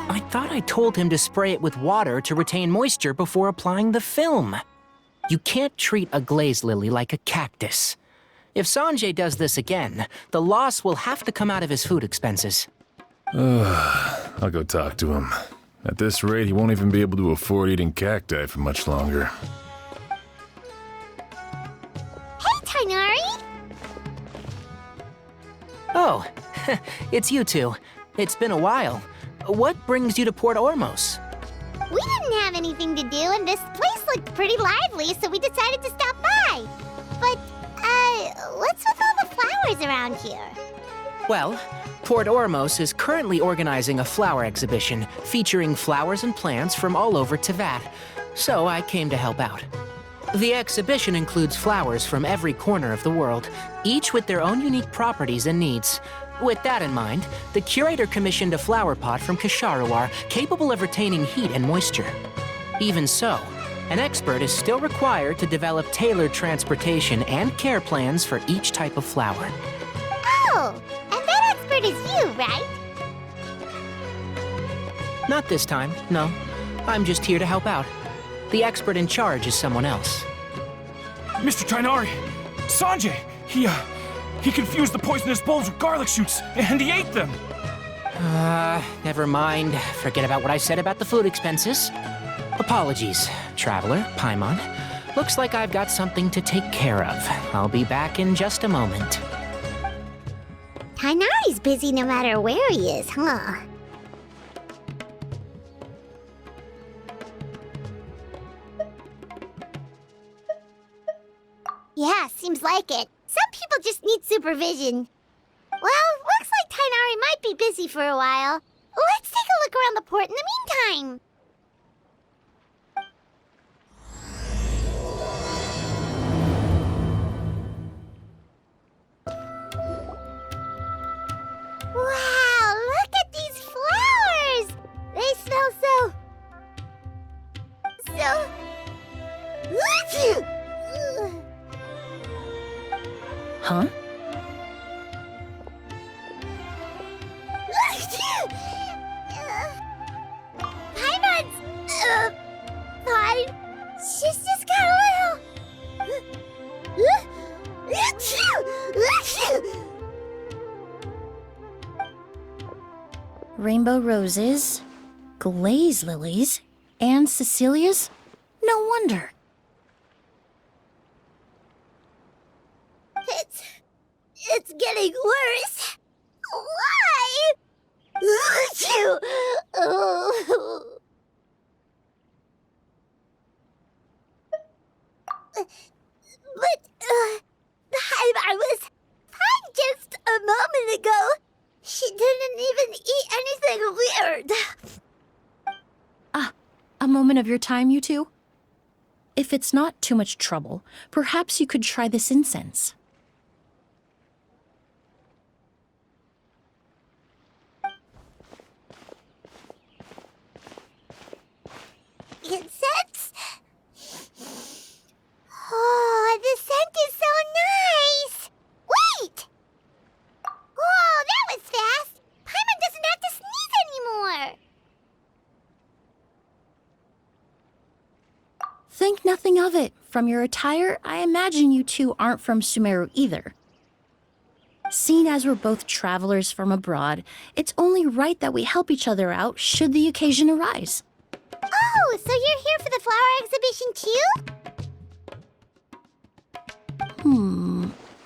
I thought I told him to spray it with water to retain moisture before applying the film. You can't treat a glaze lily like a cactus. If Sanjay does this again, the loss will have to come out of his food expenses. I'll go talk to him. At this rate, he won't even be able to afford eating cacti for much longer. Hey, Tainari! Oh, it's you two. It's been a while. What brings you to Port Ormos? We didn't have anything to do, and this place looked pretty lively, so we decided to stop by. But, what's with all the flowers around here? Well, Port Ormos is currently organizing a flower exhibition featuring flowers and plants from all over Teyvat, so I came to help out. The exhibition includes flowers from every corner of the world, each with their own unique properties and needs. With that in mind, the curator commissioned a flower pot from Kasharuar capable of retaining heat and moisture. Even so, an expert is still required to develop tailored transportation and care plans for each type of flower. Oh, and that expert is you, right? Not this time, no. I'm just here to help out. The expert in charge is someone else. Mr. Tainari! Sanjay! He confused the poisonous bulbs with garlic shoots, and he ate them! Never mind. Forget about what I said about the food expenses. Apologies, Traveler, Paimon. Looks like I've got something to take care of. I'll be back in just a moment. Tainari's busy no matter where he is, huh? Yeah, seems like it. Some people just need supervision. Well, looks like Tainari might be busy for a while. Let's take a look around the port in the meantime. Wow, look at these flowers! They smell so... Huh? Paimon's... fine. She's just got a little... Rainbow roses, glaze lilies, and Cecilia's? No wonder. It's getting worse. Why? But, I was fine just a moment ago. She didn't even eat anything weird. A moment of your time, you two? If it's not too much trouble, perhaps you could try this incense. Incense? Oh, the scent is so nice! Wait! Whoa, that was fast! Paimon doesn't have to sneeze anymore! Think nothing of it. From your attire, I imagine you two aren't from Sumeru either. Seeing as we're both travelers from abroad, it's only right that we help each other out should the occasion arise. Oh, so you're here for the flower exhibition too?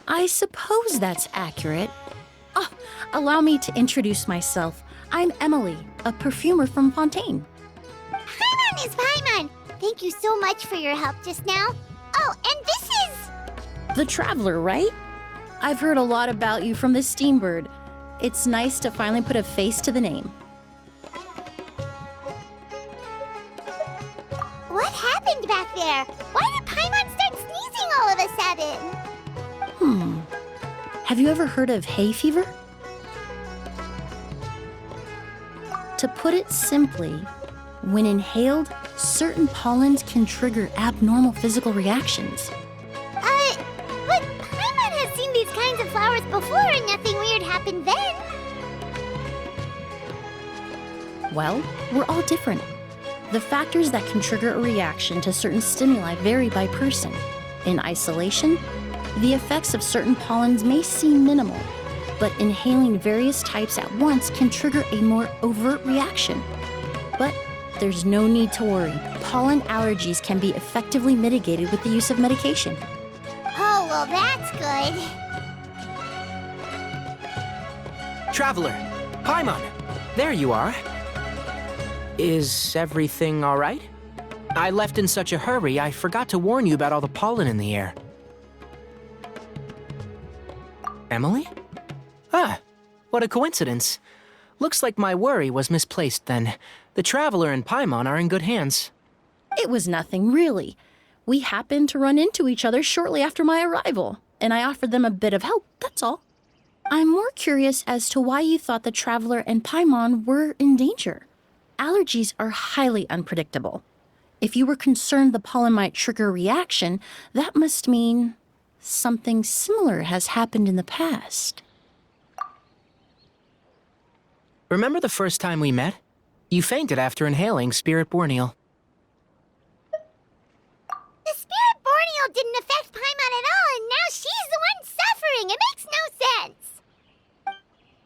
I suppose that's accurate. Allow me to introduce myself. I'm Emilie, a perfumer from Fontaine. Paimon is Paimon! Thank you so much for your help just now. Oh, and this is... The Traveler, right? I've heard a lot about you from the Steambird. It's nice to finally put a face to the name. What happened back there? Why did Paimon start sneezing all of a sudden? Have you ever heard of hay fever? To put it simply, when inhaled, certain pollens can trigger abnormal physical reactions. But Paimon has seen these kinds of flowers before and nothing weird happened then. Well, we're all different. The factors that can trigger a reaction to certain stimuli vary by person. In isolation, the effects of certain pollens may seem minimal, but inhaling various types at once can trigger a more overt reaction. But there's no need to worry. Pollen allergies can be effectively mitigated with the use of medication. Oh, well, that's good. Traveler, Paimon, there you are. Is everything all right? I left in such a hurry, I forgot to warn you about all the pollen in the air. Emilie? Ah, what a coincidence. Looks like my worry was misplaced then. The Traveler and Paimon are in good hands. It was nothing, really. We happened to run into each other shortly after my arrival, and I offered them a bit of help, that's all. I'm more curious as to why you thought the Traveler and Paimon were in danger. Allergies are highly unpredictable. If you were concerned the pollen might trigger a reaction, that must mean something similar has happened in the past. Remember the first time we met? You fainted after inhaling Spirit Borneal. The Spirit Borneal didn't affect Paimon at all, and now she's the one suffering. It makes no sense.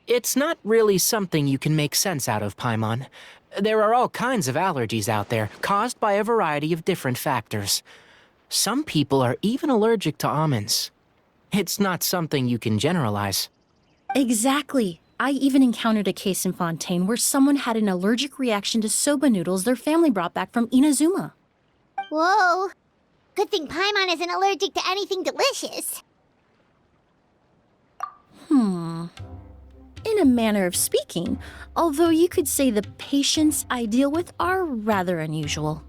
It's not really something you can make sense out of, Paimon. There are all kinds of allergies out there, caused by a variety of different factors. Some people are even allergic to almonds. It's not something you can generalize. Exactly. I even encountered a case in Fontaine where someone had an allergic reaction to soba noodles their family brought back from Inazuma. Whoa. Good thing Paimon isn't allergic to anything delicious. In a manner of speaking, although you could say the patients I deal with are rather unusual.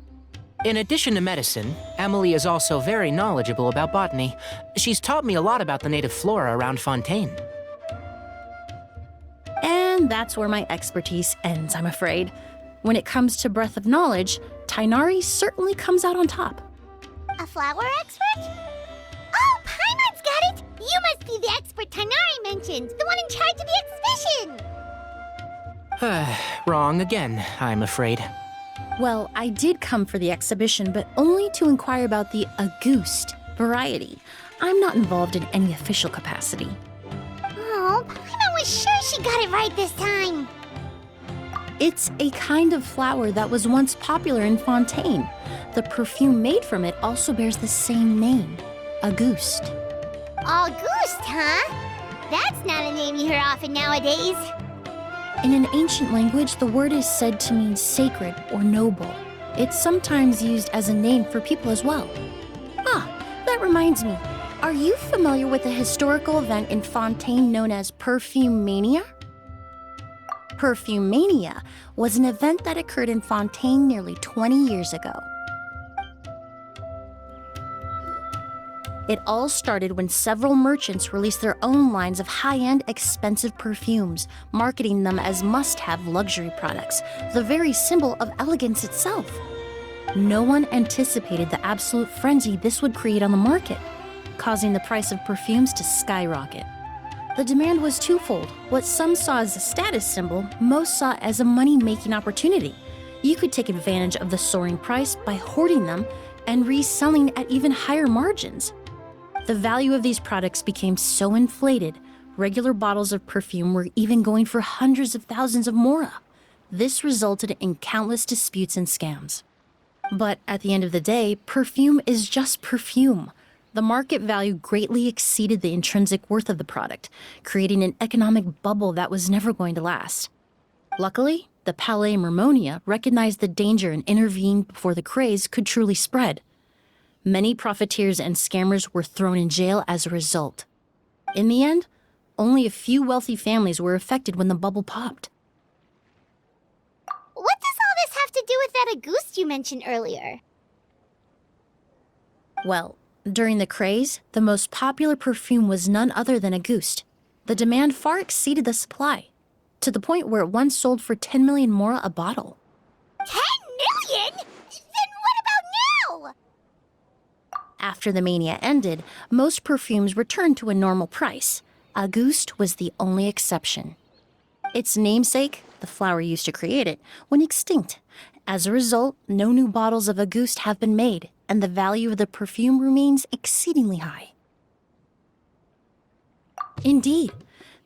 In addition to medicine, Emilie is also very knowledgeable about botany. She's taught me a lot about the native flora around Fontaine. And that's where my expertise ends, I'm afraid. When it comes to breadth of knowledge, Tainari certainly comes out on top. A flower expert? Oh, Paimon's got it! You must be the expert Tainari mentioned, the one in charge of the exhibition! Wrong again, I'm afraid. Well, I did come for the exhibition, but only to inquire about the Auguste variety. I'm not involved in any official capacity. Oh, Paimon was sure she got it right this time. It's a kind of flower that was once popular in Fontaine. The perfume made from it also bears the same name, Auguste. Auguste, huh? That's not a name you hear often nowadays. In an ancient language, the word is said to mean sacred or noble. It's sometimes used as a name for people as well. Ah, that reminds me. Are you familiar with a historical event in Fontaine known as Perfume Mania? Perfume Mania was an event that occurred in Fontaine nearly 20 years ago. It all started when several merchants released their own lines of high-end, expensive perfumes, marketing them as must-have luxury products, the very symbol of elegance itself. No one anticipated the absolute frenzy this would create on the market, causing the price of perfumes to skyrocket. The demand was twofold. What some saw as a status symbol, most saw as a money-making opportunity. You could take advantage of the soaring price by hoarding them and reselling at even higher margins. The value of these products became so inflated, regular bottles of perfume were even going for hundreds of thousands of mora. This resulted in countless disputes and scams. But at the end of the day, perfume is just perfume. The market value greatly exceeded the intrinsic worth of the product, creating an economic bubble that was never going to last. Luckily, the Palais Mermonia recognized the danger and intervened before the craze could truly spread. Many profiteers and scammers were thrown in jail as a result. In the end, only a few wealthy families were affected when the bubble popped. What does all this have to do with that Auguste you mentioned earlier? Well, during the craze, the most popular perfume was none other than Auguste. The demand far exceeded the supply, to the point where it once sold for 10 million mora a bottle. 10 million? Then what about now? After the mania ended, most perfumes returned to a normal price. Auguste was the only exception. Its namesake, the flower used to create it, went extinct. As a result, no new bottles of Auguste have been made, and the value of the perfume remains exceedingly high. Indeed,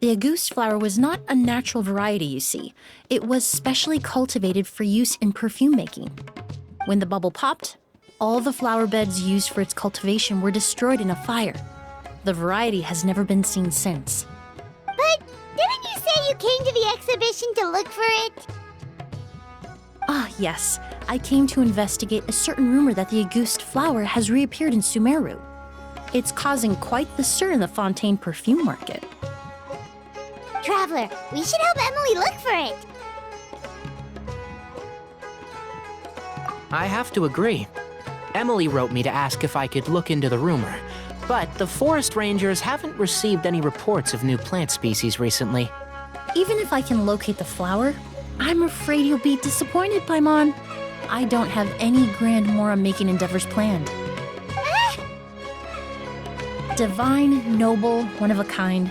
the Auguste flower was not a natural variety, you see. It was specially cultivated for use in perfume making. When the bubble popped, all the flower beds used for its cultivation were destroyed in a fire. The variety has never been seen since. But didn't you say you came to the exhibition to look for it? Ah, yes. I came to investigate a certain rumor that the Auguste flower has reappeared in Sumeru. It's causing quite the stir in the Fontaine perfume market. Traveler, we should help Emilie look for it. I have to agree. Emilie wrote me to ask if I could look into the rumor, but the forest rangers haven't received any reports of new plant species recently. Even if I can locate the flower, I'm afraid you'll be disappointed, Paimon. I don't have any grand Mora-making endeavors planned. Divine, noble, one of a kind.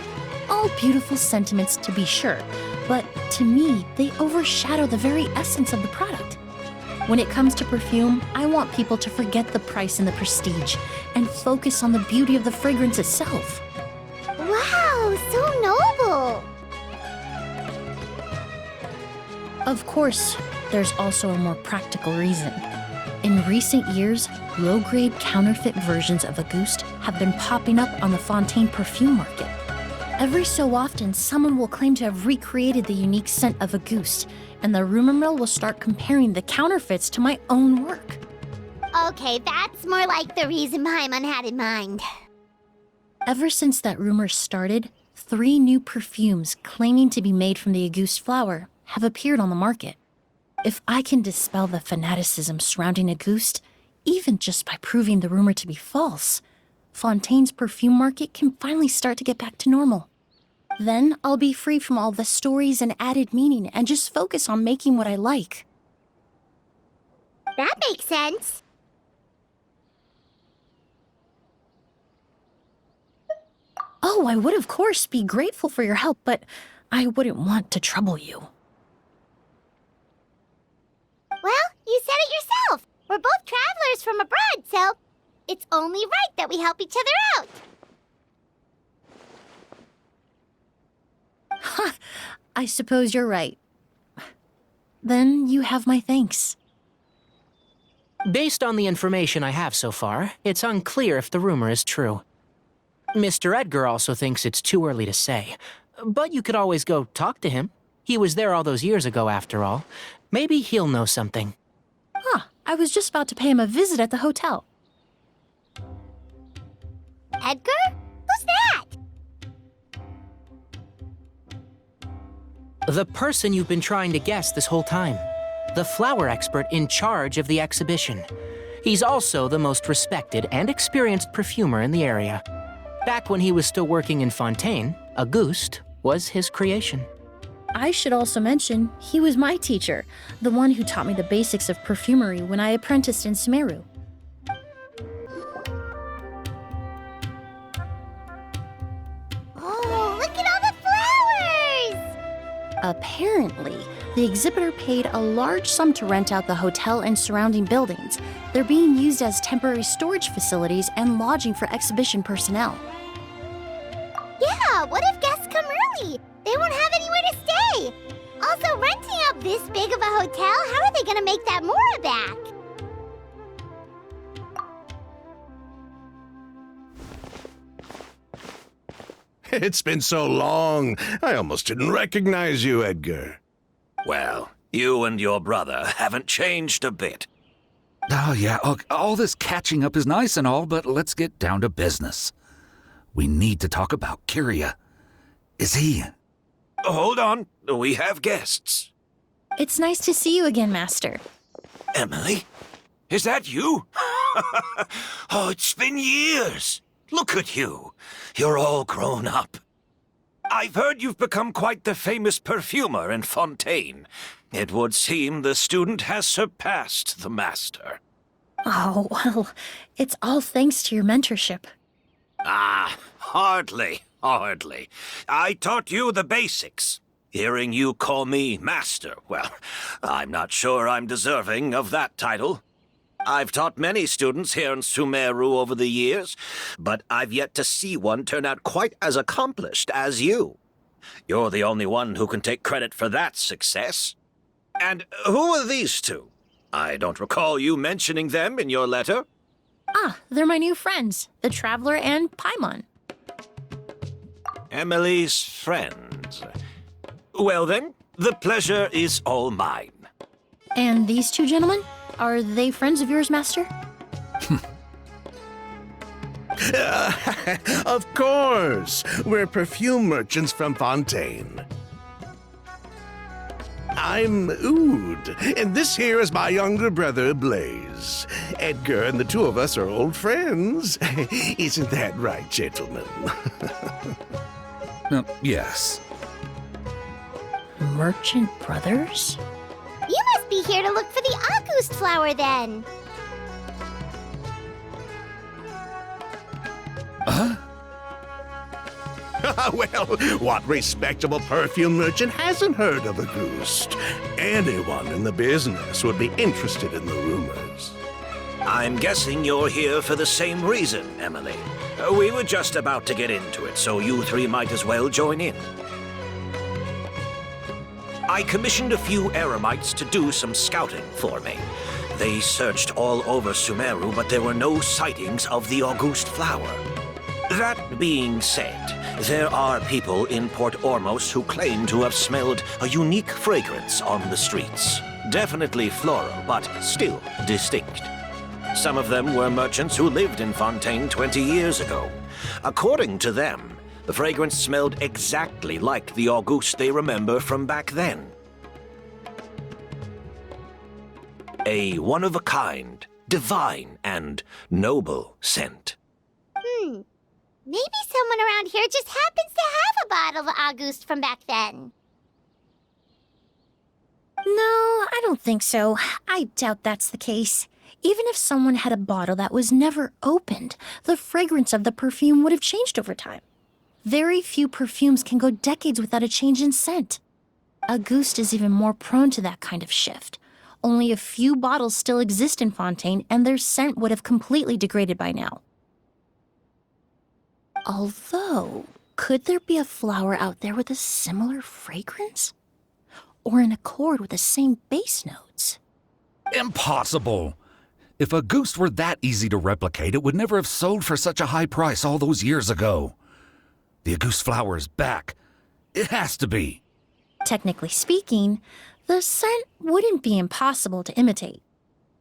All beautiful sentiments to be sure, but to me, they overshadow the very essence of the product. When it comes to perfume, I want people to forget the price and the prestige and focus on the beauty of the fragrance itself. Wow, so noble. Of course, there's also a more practical reason. In recent years, low-grade counterfeit versions of Auguste have been popping up on the Fontaine perfume market. Every so often, someone will claim to have recreated the unique scent of Auguste, and the rumor mill will start comparing the counterfeits to my own work. Okay, that's more like the reason Paimon had in mind. Ever since that rumor started, 3 new perfumes claiming to be made from the Auguste flower have appeared on the market. If I can dispel the fanaticism surrounding Auguste, even just by proving the rumor to be false, Fontaine's perfume market can finally start to get back to normal. Then I'll be free from all the stories and added meaning and just focus on making what I like. That makes sense. Oh, I would of course be grateful for your help, but I wouldn't want to trouble you. Well, you said it yourself. We're both travelers from abroad, so it's only right that we help each other out. I suppose you're right. Then you have my thanks. Based on the information I have so far, it's unclear if the rumor is true. Mr. Edgar also thinks it's too early to say, but you could always go talk to him. He was there all those years ago, after all. Maybe he'll know something. I was just about to pay him a visit at the hotel. Edgar? Who's that? The person you've been trying to guess this whole time. The flower expert in charge of the exhibition. He's also the most respected and experienced perfumer in the area. Back when he was still working in Fontaine, Auguste was his creation. I should also mention, he was my teacher, the one who taught me the basics of perfumery when I apprenticed in Sumeru. Oh, look at all the flowers! Apparently, the exhibitor paid a large sum to rent out the hotel and surrounding buildings. They're being used as temporary storage facilities and lodging for exhibition personnel. Yeah, what if guests come early? They won't have anywhere to stay. Also, renting out this big of a hotel, how are they gonna make that Mora back? It's been so long, I almost didn't recognize you, Edgar. Well, you and your brother haven't changed a bit. Oh, yeah, all this catching up is nice and all, but let's get down to business. We need to talk about Kyria. Is he... Hold on, we have guests. It's nice to see you again, Master. Emilie? Is that you? Oh, it's been years. Look at you. You're all grown up. I've heard you've become quite the famous perfumer in Fontaine. It would seem the student has surpassed the master. Oh, well, it's all thanks to your mentorship. Ah, hardly. I taught you the basics. Hearing you call me Master, well, I'm not sure I'm deserving of that title. I've taught many students here in Sumeru over the years, but I've yet to see one turn out quite as accomplished as you. You're the only one who can take credit for that success. And who are these two? I don't recall you mentioning them in your letter. Ah, they're my new friends, the Traveler and Paimon. Emilie's friends. Well then, the pleasure is all mine. And these two gentlemen? Are they friends of yours, Master? Of course! We're perfume merchants from Fontaine. I'm Oud, and this here is my younger brother, Blaze. Edgar and the two of us are old friends. Isn't that right, gentlemen? Yes. Merchant brothers? You must be here to look for the August flower, then. Well, what respectable perfume merchant hasn't heard of a Ghost? Anyone in the business would be interested in the rumors. I'm guessing you're here for the same reason, Emilie. We were just about to get into it, so you three might as well join in. I commissioned a few eremites to do some scouting for me. They searched all over Sumeru, but there were no sightings of the August flower. That being said, there are people in Port Ormos who claim to have smelled a unique fragrance on the streets. Definitely floral, but still distinct. Some of them were merchants who lived in Fontaine 20 years ago. According to them, the fragrance smelled exactly like the August they remember from back then. A one-of-a-kind, divine, and noble scent. Maybe someone around here just happens to have a bottle of August from back then. No, I don't think so. I doubt that's the case. Even if someone had a bottle that was never opened, the fragrance of the perfume would have changed over time. Very few perfumes can go decades without a change in scent. Auguste is even more prone to that kind of shift. Only a few bottles still exist in Fontaine, and their scent would have completely degraded by now. Although, could there be a flower out there with a similar fragrance? Or in accord with the same base notes? Impossible! If a goose were that easy to replicate, it would never have sold for such a high price all those years ago. The Auguste flower is back. It has to be. Technically speaking, the scent wouldn't be impossible to imitate.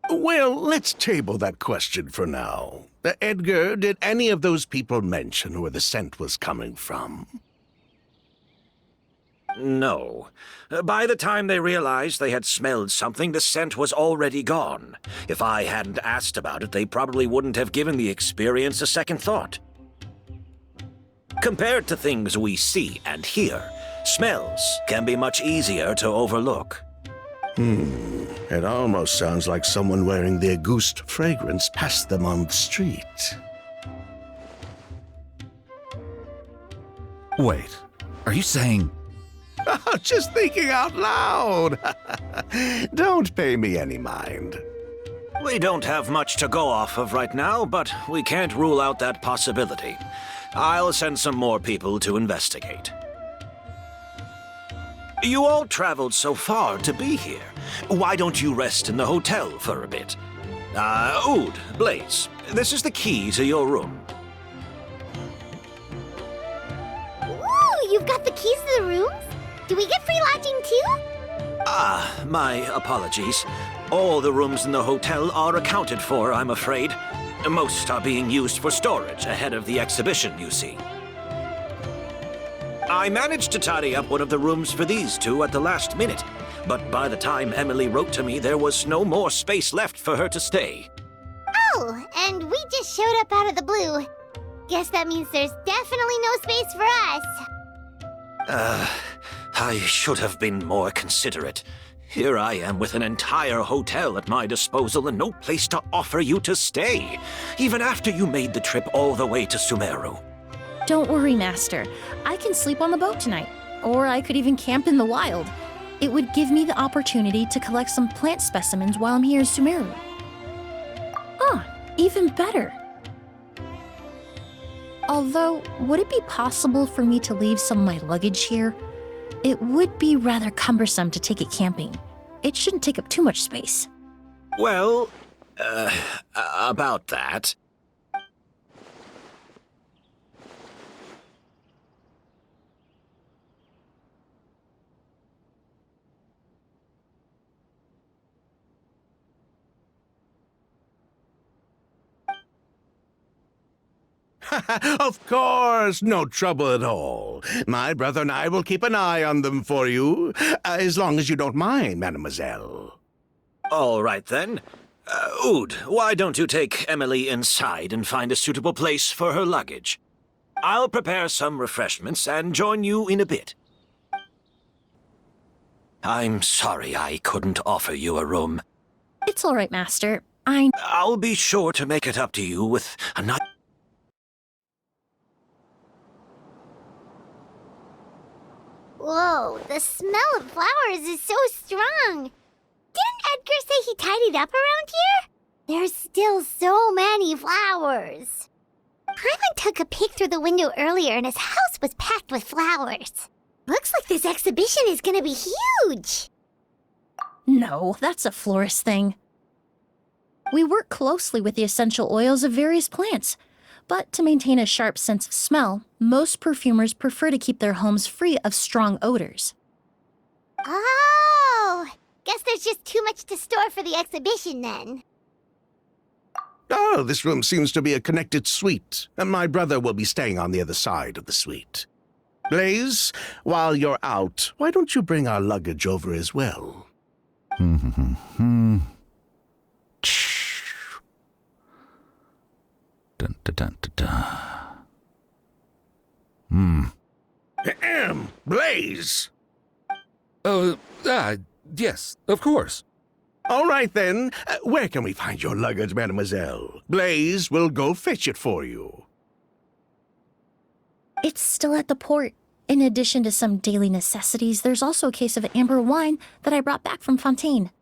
Well, let's table that question for now. Edgar, did any of those people mention where the scent was coming from? No. By the time they realized they had smelled something, the scent was already gone. If I hadn't asked about it, they probably wouldn't have given the experience a second thought. Compared to things we see and hear, smells can be much easier to overlook. It almost sounds like someone wearing the Auguste fragrance passed them on the street. Wait, are you saying... Just thinking out loud. Don't pay me any mind. We don't have much to go off of right now, but we can't rule out that possibility. I'll send some more people to investigate. You all traveled so far to be here. Why don't you rest in the hotel for a bit? Oud, Blaze, this is the key to your room. Ooh, you've got the keys to the rooms? Do we get free lodging too? My apologies. All the rooms in the hotel are accounted for, I'm afraid. Most are being used for storage ahead of the exhibition, you see. I managed to tidy up one of the rooms for these two at the last minute, but by the time Emilie wrote to me, there was no more space left for her to stay. Oh, and we just showed up out of the blue. Guess that means there's definitely no space for us. I should have been more considerate. Here I am with an entire hotel at my disposal and no place to offer you to stay, even after you made the trip all the way to Sumeru. Don't worry, Master. I can sleep on the boat tonight. Or I could even camp in the wild. It would give me the opportunity to collect some plant specimens while I'm here in Sumeru. Ah, even better. Although, would it be possible for me to leave some of my luggage here? It would be rather cumbersome to take it camping. It shouldn't take up too much space. Well, about that. Of course, no trouble at all. My brother and I will keep an eye on them for you, as long as you don't mind, mademoiselle. All right, then. Ood, why don't you take Emilie inside and find a suitable place for her luggage? I'll prepare some refreshments and join you in a bit. I'm sorry I couldn't offer you a room. It's all right, Master. I'll be sure to make it up to you with a nice... Whoa, the smell of flowers is so strong. Didn't Edgar say he tidied up around here? There's still so many flowers. Hyman took a peek through the window earlier and his house was packed with flowers. Looks like this exhibition is gonna be huge. No, that's a florist thing. We work closely with the essential oils of various plants, but to maintain a sharp sense of smell, most perfumers prefer to keep their homes free of strong odors. Oh, guess there's just too much to store for the exhibition then. Oh, this room seems to be a connected suite, and my brother will be staying on the other side of the suite. Blaze, while you're out, why don't you bring our luggage over as well? Dun, dun, dun, dun, dun. Blaze! Yes, of course. All right, then. Where can we find your luggage, mademoiselle? Blaze will go fetch it for you. It's still at the port. In addition to some daily necessities, there's also a case of amber wine that I brought back from Fontaine.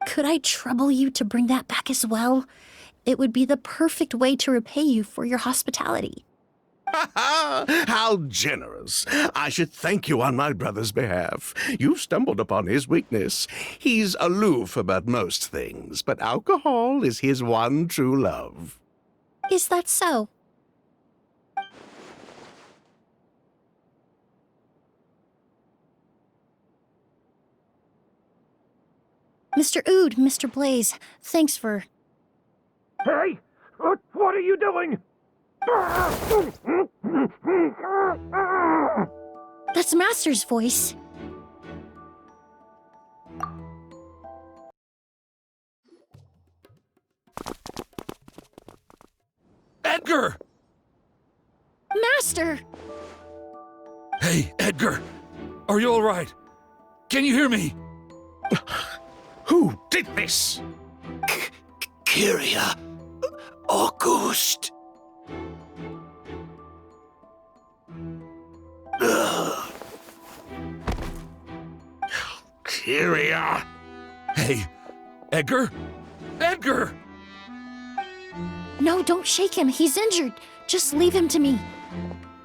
Could I trouble you to bring that back as well? It would be the perfect way to repay you for your hospitality. Ha ha! How generous! I should thank you on my brother's behalf. You stumbled upon his weakness. He's aloof about most things, but alcohol is his one true love. Is that so? Mr. Ood, Mr. Blaze, thanks for... Hey! What are you doing? That's Master's voice. Edgar! Master! Hey, Edgar! Are you all right? Can you hear me? Who did this? Kyria. August. Kyria! Hey, Edgar? Edgar! No, don't shake him. He's injured. Just leave him to me.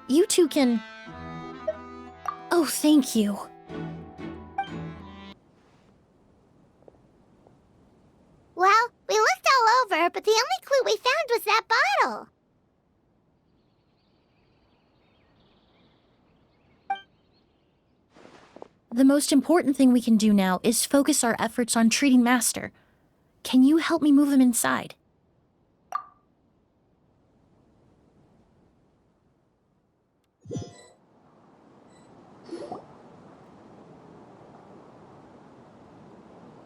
You two can... Oh, thank you. Well, we looked all over, but the only clue we found was that bottle. The most important thing we can do now is focus our efforts on treating Master. Can you help me move him inside?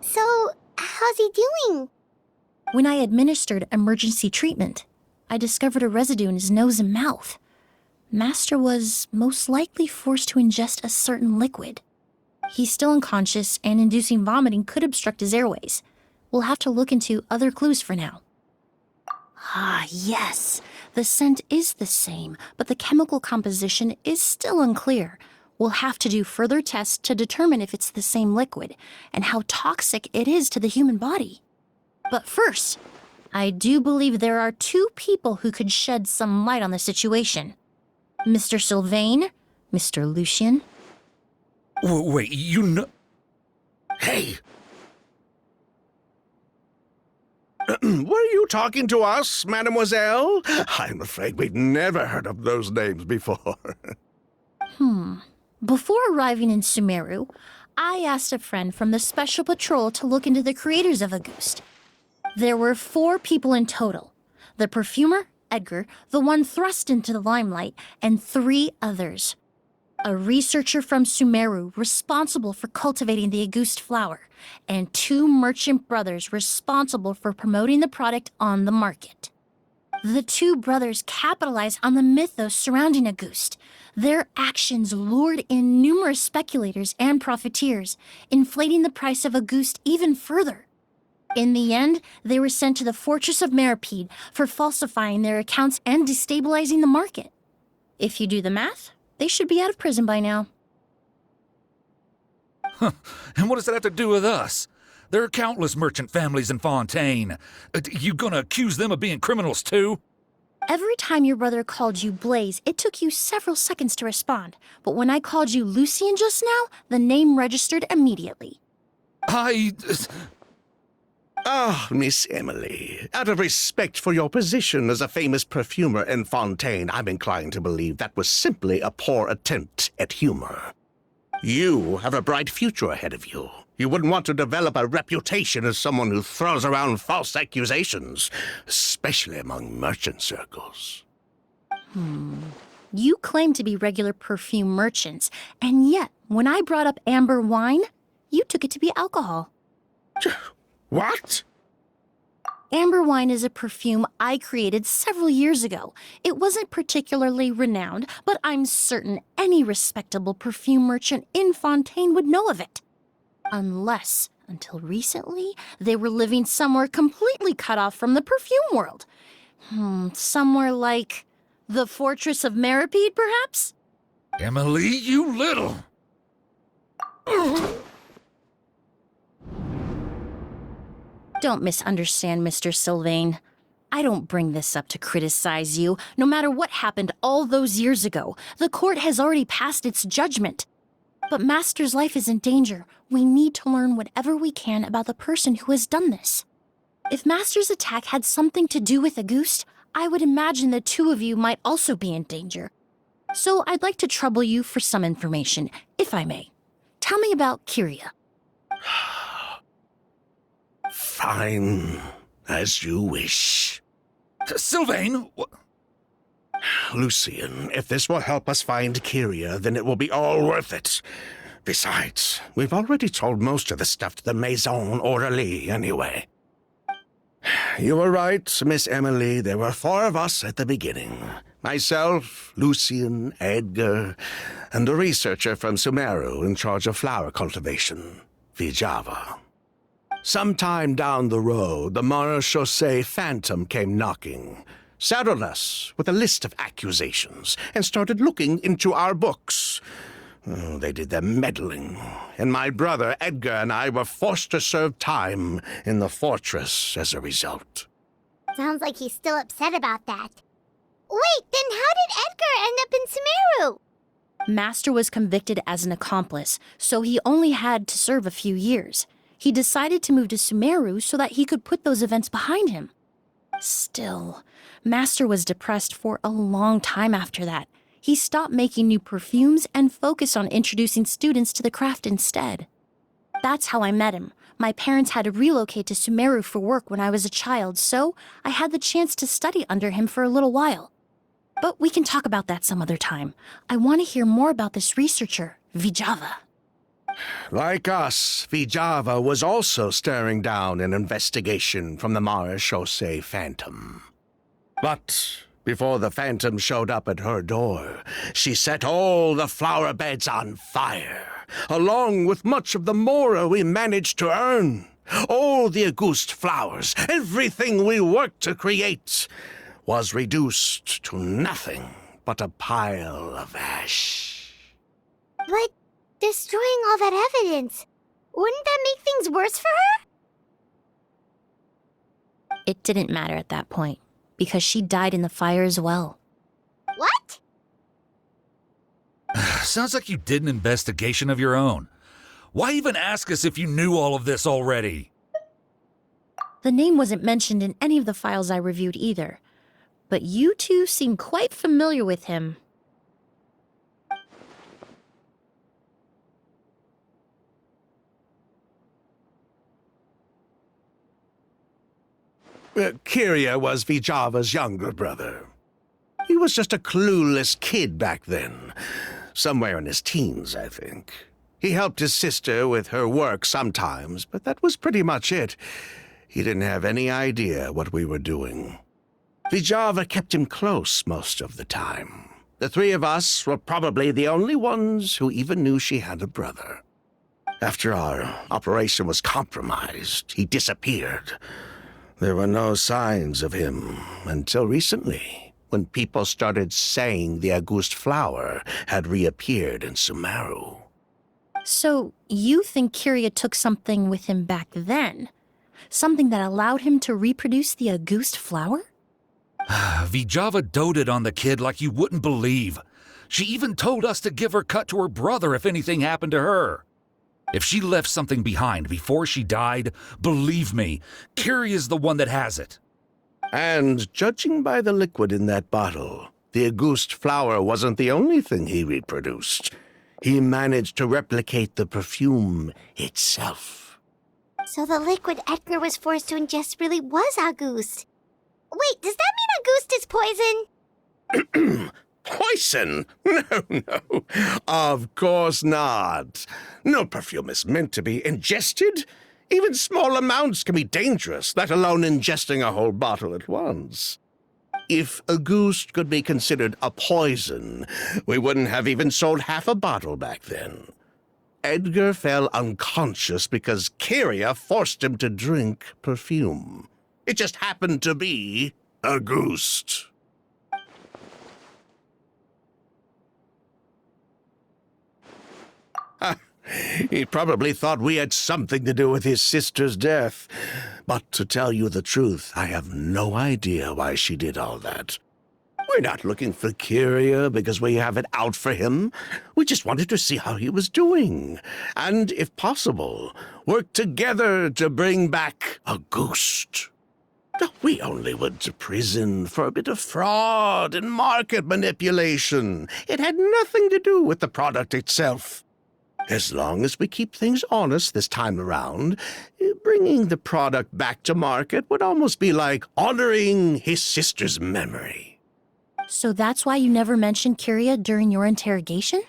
So, how's he doing? When I administered emergency treatment, I discovered a residue in his nose and mouth. Master was most likely forced to ingest a certain liquid. He's still unconscious, and inducing vomiting could obstruct his airways. We'll have to look into other clues for now. Ah, yes. The scent is the same, but the chemical composition is still unclear. We'll have to do further tests to determine if it's the same liquid and how toxic it is to the human body. But first, I do believe there are two people who could shed some light on the situation. Mr. Sylvain, Mr. Lucien. Wait, you know... Hey! Were you talking to us, mademoiselle? I'm afraid we'd never heard of those names before. Before arriving in Sumeru, I asked a friend from the Special Patrol to look into the creators of Auguste. There were 4 people in total. The perfumer, Edgar, the one thrust into the limelight, and 3 others. A researcher from Sumeru responsible for cultivating the Auguste flower, and 2 merchant brothers responsible for promoting the product on the market. The 2 brothers capitalized on the mythos surrounding Auguste. Their actions lured in numerous speculators and profiteers, inflating the price of Auguste even further. In the end, they were sent to the fortress of Meripede for falsifying their accounts and destabilizing the market. If you do the math, they should be out of prison by now. And what does that have to do with us? There are countless merchant families in Fontaine. You gonna accuse them of being criminals too? Every time your brother called you Blaze, it took you several seconds to respond. But when I called you Lucien just now, the name registered immediately. Ah, Miss Emilie, out of respect for your position as a famous perfumer in Fontaine, I'm inclined to believe that was simply a poor attempt at humor. You have a bright future ahead of you. You wouldn't want to develop a reputation as someone who throws around false accusations, especially among merchant circles. You claim to be regular perfume merchants, and yet, when I brought up amber wine, you took it to be alcohol. What? Amber wine is a perfume I created several years ago. It wasn't particularly renowned, but I'm certain any respectable perfume merchant in Fontaine would know of it. Unless, until recently, they were living somewhere completely cut off from the perfume world. Somewhere like the Fortress of Meripede, perhaps? Emilie, you little... Don't misunderstand, Mr. Sylvain. I don't bring this up to criticize you. No matter what happened all those years ago, the court has already passed its judgment. But Master's life is in danger. We need to learn whatever we can about the person who has done this. If Master's attack had something to do with Auguste, I would imagine the 2 of you might also be in danger. So I'd like to trouble you for some information, if I may. Tell me about Kyria. Fine, as you wish. Sylvain! Lucien, if this will help us find Kyria, then it will be all worth it. Besides, we've already told most of the stuff to the Maison Orderly anyway. You were right, Miss Emilie. There were 4 of us at the beginning. Myself, Lucien, Edgar, and a researcher from Sumeru in charge of flower cultivation, Vijava. Sometime down the road, the Marechaussee Phantom came knocking, saddled us with a list of accusations, and started looking into our books. They did their meddling, and my brother Edgar and I were forced to serve time in the fortress as a result. Sounds like he's still upset about that. Wait, then how did Edgar end up in Sumeru? Master was convicted as an accomplice, so he only had to serve a few years. He decided to move to Sumeru so that he could put those events behind him. Still, Master was depressed for a long time after that. He stopped making new perfumes and focused on introducing students to the craft instead. That's how I met him. My parents had to relocate to Sumeru for work when I was a child, so I had the chance to study under him for a little while. But we can talk about that some other time. I want to hear more about this researcher, Vijava. Like us, Vijava was also staring down an investigation from the Marechaussee Phantom. But before the Phantom showed up at her door, she set all the flower beds on fire, along with much of the mora we managed to earn. All the Auguste flowers, everything we worked to create, was reduced to nothing but a pile of ash. But destroying all that evidence, wouldn't that make things worse for her? It didn't matter at that point, because she died in the fire as well. What? Sounds like you did an investigation of your own. Why even ask us if you knew all of this already? The name wasn't mentioned in any of the files I reviewed either, but you two seem quite familiar with him. Kyria was Vijava's younger brother. He was just a clueless kid back then. Somewhere in his teens, I think. He helped his sister with her work sometimes, but that was pretty much it. He didn't have any idea what we were doing. Vijava kept him close most of the time. The three of us were probably the only ones who even knew she had a brother. After our operation was compromised, he disappeared. There were no signs of him until recently, when people started saying the August flower had reappeared in Sumeru. So, you think Kyria took something with him back then? Something that allowed him to reproduce the August flower? Vijava doted on the kid like you wouldn't believe. She even told us to give her cut to her brother if anything happened to her. If she left something behind before she died, believe me, Kyria's the one that has it. And judging by the liquid in that bottle, the August flower wasn't the only thing he reproduced. He managed to replicate the perfume itself. So the liquid Edgar was forced to ingest really was August. Wait, does that mean August is poison? Poison? No. Of course not. No perfume is meant to be ingested. Even small amounts can be dangerous, let alone ingesting a whole bottle at once. If August could be considered a poison, we wouldn't have even sold half a bottle back then. Edgar fell unconscious because Kyria forced him to drink perfume. It just happened to be August. He probably thought we had something to do with his sister's death. But to tell you the truth, I have no idea why she did all that. We're not looking for Kyria because we have it out for him. We just wanted to see how he was doing. And, if possible, work together to bring back August. We only went to prison for a bit of fraud and market manipulation. It had nothing to do with the product itself. As long as we keep things honest this time around, bringing the product back to market would almost be like honoring his sister's memory. So that's why you never mentioned Kyria during your interrogation?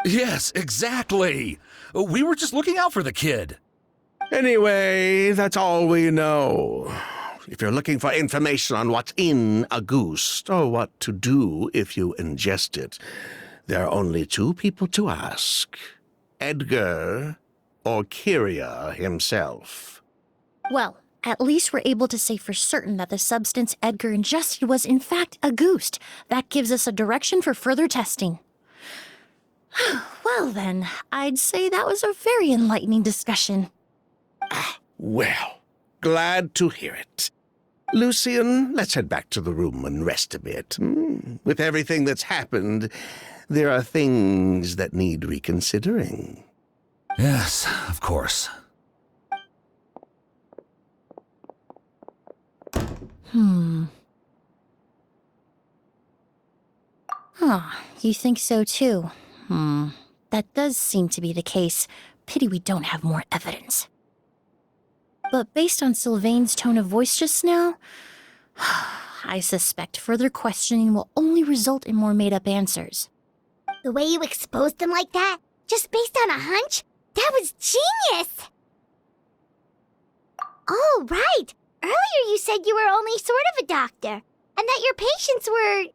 Yes, exactly. We were just looking out for the kid. Anyway, that's all we know. If you're looking for information on what's in August, or what to do if you ingest it, there are only two people to ask. Edgar or Kyria himself. Well, at least we're able to say for certain that the substance Edgar ingested was in fact August. That gives us a direction for further testing. Well then, I'd say that was a very enlightening discussion. Well, glad to hear it. Lucian, let's head back to the room and rest a bit. With everything that's happened, there are things that need reconsidering. Yes, of course. You think so too? That does seem to be the case. Pity we don't have more evidence. But based on Sylvain's tone of voice just now, I suspect further questioning will only result in more made-up answers. The way you exposed them like that, just based on a hunch, that was genius! Oh, right! Earlier you said you were only sort of a doctor, and that your patients were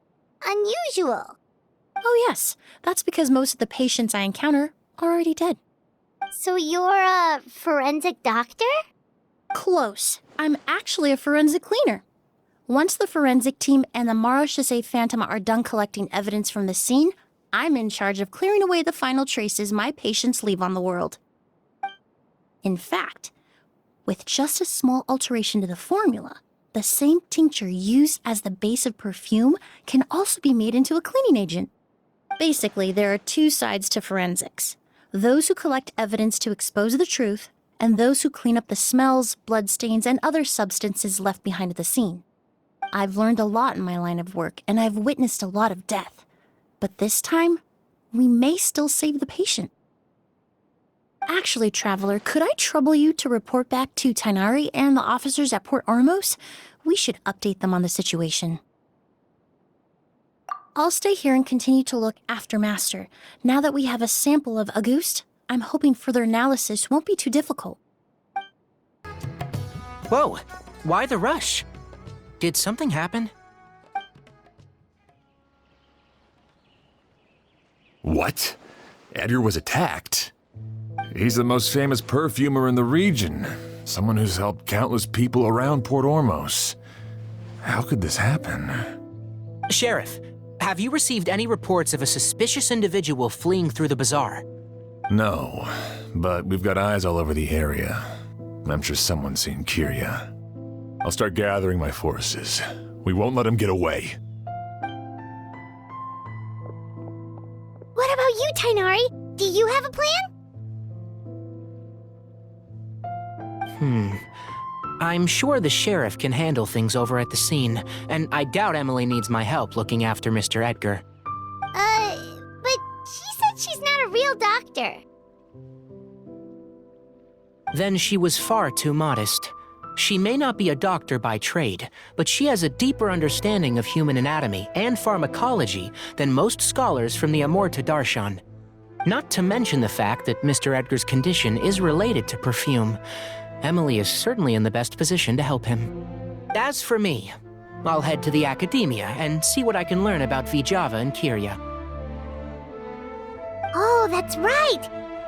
unusual. Oh yes, that's because most of the patients I encounter are already dead. So you're a forensic doctor? Close. I'm actually a forensic cleaner. Once the forensic team and the Marechaussee Phantom are done collecting evidence from the scene, I'm in charge of clearing away the final traces my patients leave on the world. In fact, with just a small alteration to the formula, the same tincture used as the base of perfume can also be made into a cleaning agent. Basically, there are two sides to forensics: those who collect evidence to expose the truth, and those who clean up the smells, bloodstains, and other substances left behind at the scene. I've learned a lot in my line of work, and I've witnessed a lot of death. But this time, we may still save the patient. Actually, Traveler, could I trouble you to report back to Tainari and the officers at Port Ormos? We should update them on the situation. I'll stay here and continue to look after Master. Now that we have a sample of Auguste, I'm hoping further analysis won't be too difficult. Whoa, why the rush? Did something happen? What? Edgar was attacked? He's the most famous perfumer in the region. Someone who's helped countless people around Port Ormos. How could this happen? Sheriff, have you received any reports of a suspicious individual fleeing through the bazaar? No, but we've got eyes all over the area. I'm sure someone's seen Kyria. I'll start gathering my forces. We won't let him get away. What about you, Tainari? Do you have a plan? I'm sure the sheriff can handle things over at the scene, and I doubt Emilie needs my help looking after Mr. Edgar. But she said she's not a real doctor. Then she was far too modest. She may not be a doctor by trade, but she has a deeper understanding of human anatomy and pharmacology than most scholars from the Amurta Darshan. Not to mention the fact that Mr. Edgar's condition is related to perfume. Emilie is certainly in the best position to help him. As for me, I'll head to the academia and see what I can learn about Vijava and Kyria. Oh, that's right!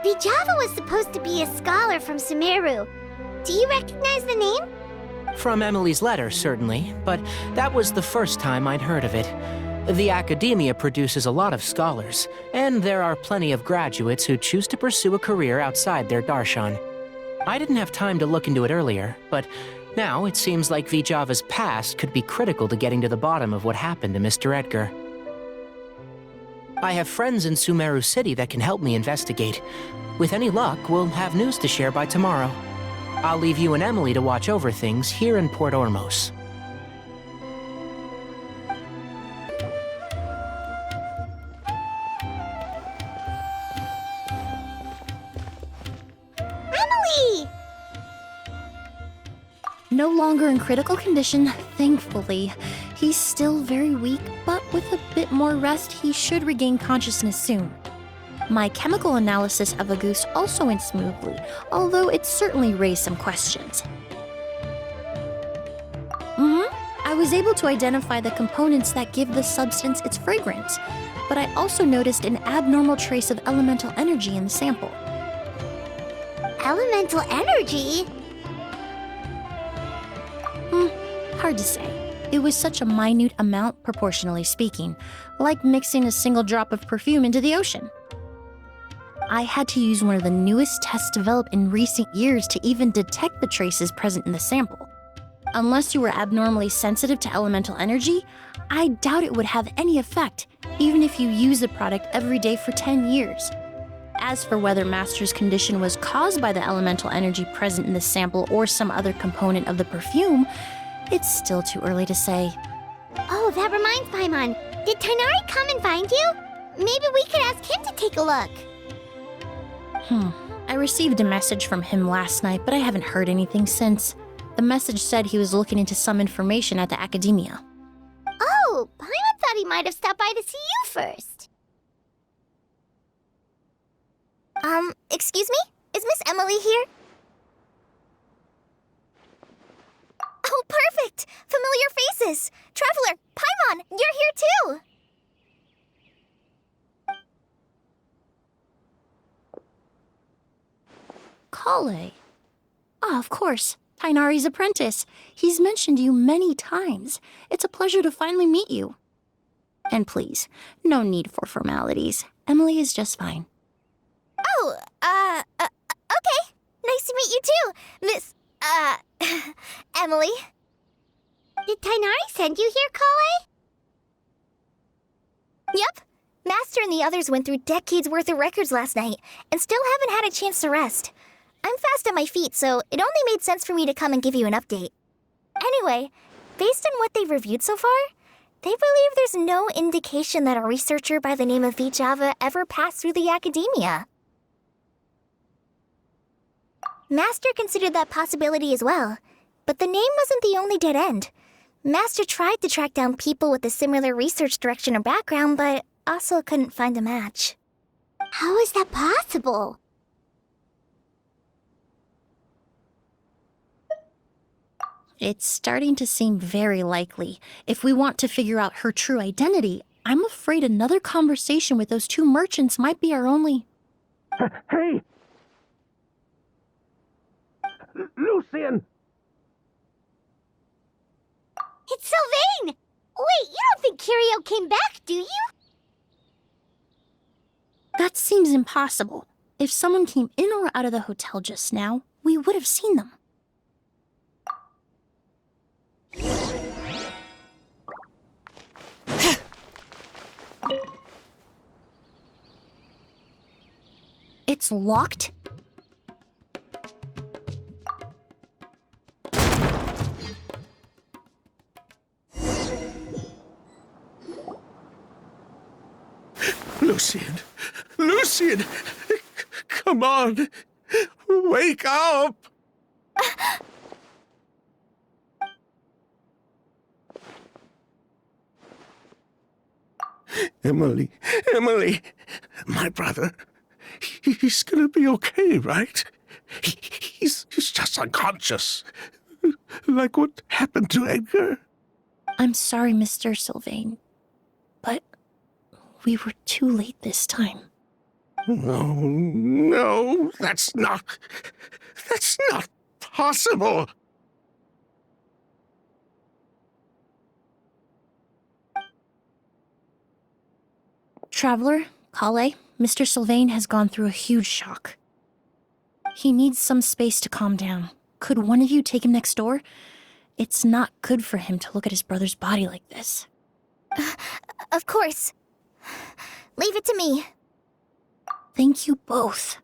Vijava was supposed to be a scholar from Sumeru. Do you recognize the name? From Emilie's letter, certainly, but that was the first time I'd heard of it. The academia produces a lot of scholars, and there are plenty of graduates who choose to pursue a career outside their darshan. I didn't have time to look into it earlier, but now it seems like Vijava's past could be critical to getting to the bottom of what happened to Mr. Edgar. I have friends in Sumeru City that can help me investigate. With any luck, we'll have news to share by tomorrow. I'll leave you and Emilie to watch over things here in Port Ormos. Emilie! No longer in critical condition, thankfully. He's still very weak, but with a bit more rest, he should regain consciousness soon. My chemical analysis of Auguste also went smoothly, although it certainly raised some questions. I was able to identify the components that give the substance its fragrance, but I also noticed an abnormal trace of elemental energy in the sample. Elemental energy? Hard to say. It was such a minute amount, proportionally speaking, like mixing a single drop of perfume into the ocean. I had to use one of the newest tests developed in recent years to even detect the traces present in the sample. Unless you were abnormally sensitive to elemental energy, I doubt it would have any effect, even if you use the product every day for 10 years. As for whether Master's condition was caused by the elemental energy present in the sample or some other component of the perfume, it's still too early to say. Oh, that reminds Paimon. Did Tainari come and find you? Maybe we could ask him to take a look. I received a message from him last night, but I haven't heard anything since. The message said he was looking into some information at the academia. Oh, Paimon thought he might have stopped by to see you first. Excuse me? Is Miss Emilie here? Oh, perfect! Familiar faces! Traveler, Paimon, you're here too! Kale. Ah, of course. Tainari's apprentice. He's mentioned you many times. It's a pleasure to finally meet you. And please, no need for formalities. Emilie is just fine. Oh, okay. Nice to meet you too, Miss, Emilie. Did Tainari send you here, Kale? Yep. Master and the others went through decades worth of records last night, and still haven't had a chance to rest. I'm fast on my feet, so it only made sense for me to come and give you an update. Anyway, based on what they've reviewed so far, they believe there's no indication that a researcher by the name of Vijava ever passed through the academia. Master considered that possibility as well, but the name wasn't the only dead end. Master tried to track down people with a similar research direction or background, but also couldn't find a match. How is that possible? It's starting to seem very likely. If we want to figure out her true identity, I'm afraid another conversation with those two merchants might be our only... Hey! Lucian! It's Sylvain! Wait, you don't think Kirio came back, do you? That seems impossible. If someone came in or out of the hotel just now, we would have seen them. It's locked? Lucian! Lucian! Come on! Wake up! Emilie! Emilie! My brother, he's gonna be okay, right? He's just unconscious. Like what happened to Edgar. I'm sorry, Mr. Sylvain, but we were too late this time. No, that's not possible. Traveler, Kale, Mr. Sylvain has gone through a huge shock. He needs some space to calm down. Could one of you take him next door? It's not good for him to look at his brother's body like this. Of course. Leave it to me. Thank you both.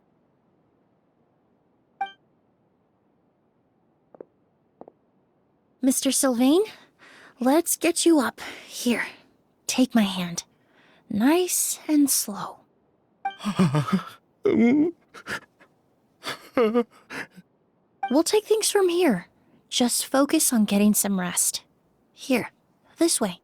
Mr. Sylvain, let's get you up. Here, take my hand. Nice and slow. We'll take things from here. Just focus on getting some rest. Here, this way.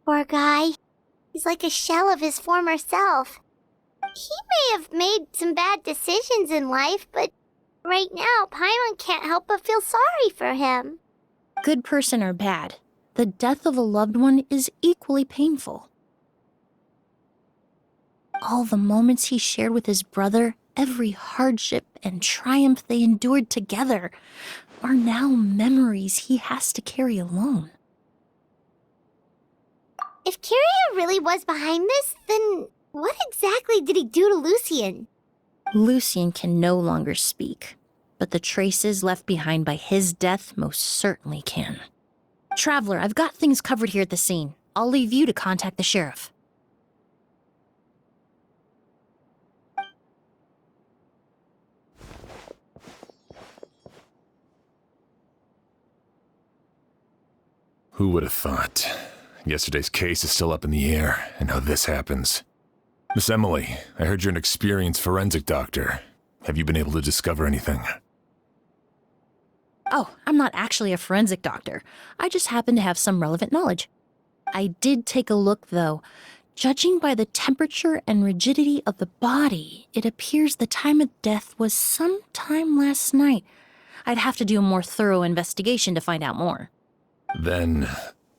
Poor guy. He's like a shell of his former self. He may have made some bad decisions in life, but right now, Paimon can't help but feel sorry for him. Good person or bad, the death of a loved one is equally painful. All the moments he shared with his brother, every hardship and triumph they endured together, are now memories he has to carry alone. If Kirio really was behind this, then what exactly did he do to Lucian? Lucian can no longer speak, but the traces left behind by his death most certainly can. Traveler, I've got things covered here at the scene. I'll leave you to contact the sheriff. Who would have thought? Yesterday's case is still up in the air, and now this happens. Miss Emilie, I heard you're an experienced forensic doctor. Have you been able to discover anything? Oh, I'm not actually a forensic doctor. I just happen to have some relevant knowledge. I did take a look, though. Judging by the temperature and rigidity of the body, it appears the time of death was sometime last night. I'd have to do a more thorough investigation to find out more. Then,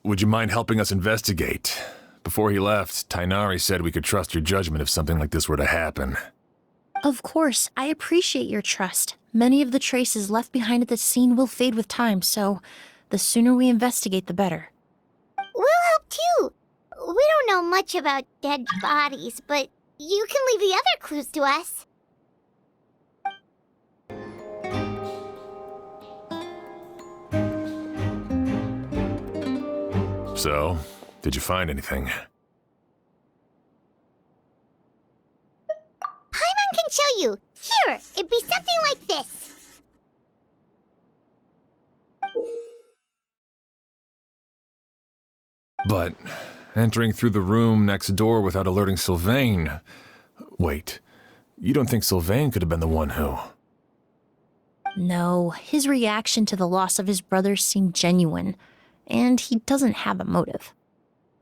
would you mind helping us investigate? Before he left, Tainari said we could trust your judgment if something like this were to happen. Of course, I appreciate your trust. Many of the traces left behind at the scene will fade with time, so the sooner we investigate, the better. We'll help too. We don't know much about dead bodies, but you can leave the other clues to us. So, did you find anything? Paimon can show you. Here, it'd be something like this. But entering through the room next door without alerting Sylvain... Wait, you don't think Sylvain could have been the one who... No, his reaction to the loss of his brother seemed genuine, and he doesn't have a motive.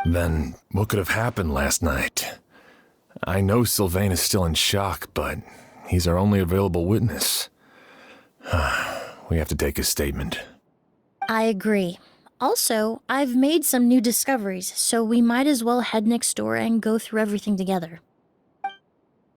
Then what could have happened last night? I know Sylvain is still in shock, but he's our only available witness. We have to take his statement. I agree. Also, I've made some new discoveries, so we might as well head next door and go through everything together.